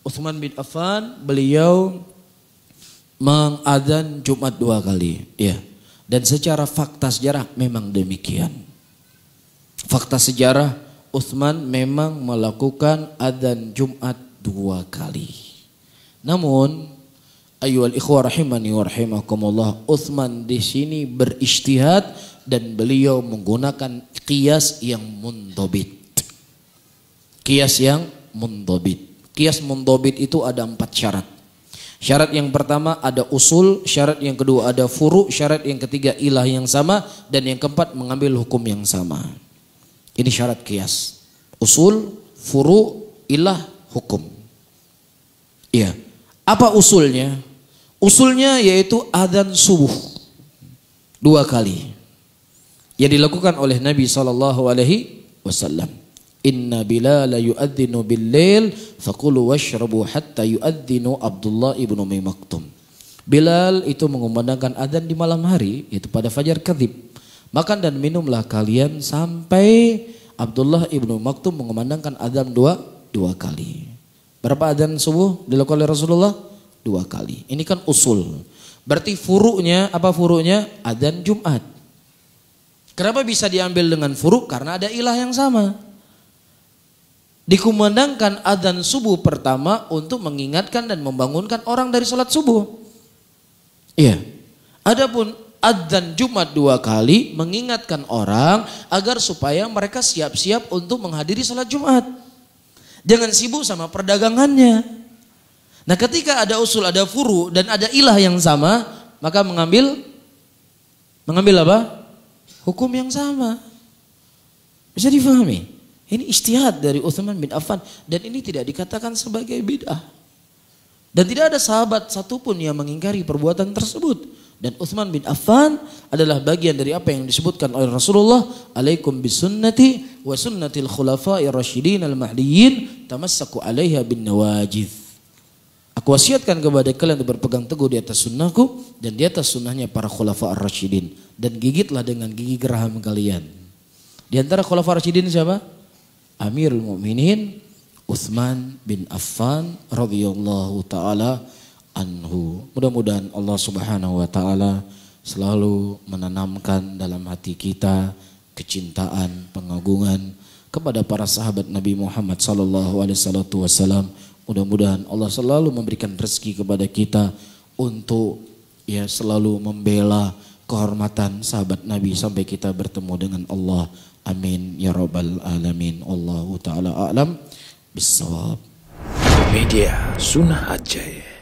Utsman bin Affan beliau mengadzan Jumat 2 kali, ya. Dan secara fakta sejarah memang demikian. Fakta sejarah Utsman memang melakukan adzan Jumat 2 kali. Namun ayyuhal ikhwah rahimani wa rahimakumullah, Utsman di sini berijtihad dan beliau menggunakan qiyas yang mundhabit. Qiyas yang mundhabit. Qiyas mundhabit itu ada 4 syarat. Syarat yang pertama ada usul, syarat yang kedua ada furu, syarat yang ketiga ilah yang sama, dan yang keempat mengambil hukum yang sama. Ini syarat qiyas. Usul, furu, ilah, hukum. Iya. Apa usulnya? Usulnya yaitu adzan subuh 2 kali. Yang dilakukan oleh Nabi SAW. Inna Bilal yu'adzinu bil-lail faqulu washrabu hatta yu'adzinu Abdullah ibn Umi Maktum. Bilal itu mengumandangkan adzan di malam hari, yaitu pada fajar kadzib. Makan dan minumlah kalian sampai Abdullah ibn Maktum mengumandangkan adzan 2 kali. Berapa adzan subuh dilakukan oleh Rasulullah? 2 kali. Ini kan usul. Berarti furu'nya, apa furu'nya? Adzan Jumat. Kenapa bisa diambil dengan furu'? Karena ada ilah yang sama. Dikumandangkan adzan subuh pertama untuk mengingatkan dan membangunkan orang dari sholat subuh. Iya. Adapun adzan Jumat 2 kali mengingatkan orang agar supaya mereka siap-siap untuk menghadiri sholat Jumat. Jangan sibuk sama perdagangannya. Nah, ketika ada usul, ada furu dan ada ilah yang sama, maka mengambil apa? Hukum yang sama. Bisa difahami? Ini ijtihad dari Utsman bin Affan dan ini tidak dikatakan sebagai bid'ah. Dan tidak ada sahabat satupun yang mengingkari perbuatan tersebut. Dan Utsman bin Affan adalah bagian dari apa yang disebutkan oleh Rasulullah, alaikum bisunnati wa sunnatil khulafa'ir rasyidin al-mahdiyyin tamassaku 'alaiha bin nawajidh. Aku wasiatkan kepada kalian untuk berpegang teguh di atas sunnahku dan di atas sunnahnya para khulafa ar-rasyidin, dan gigitlah dengan gigi geraham kalian. Di antara khulafa ar-rasyidin siapa? Amirul Mukminin Utsman bin Affan radhiyallahu taala anhu. Mudah-mudahan Allah Subhanahu wa taala selalu menanamkan dalam hati kita kecintaan, pengagungan kepada para sahabat Nabi Muhammad sallallahu alaihi wasallam. Mudah-mudahan Allah selalu memberikan rezeki kepada kita untuk ya selalu membela kehormatan sahabat Nabi sampai kita bertemu dengan Allah. Amin ya rabbal alamin. Allahu taala a'lam bissawab. Media Sunnah Aceh.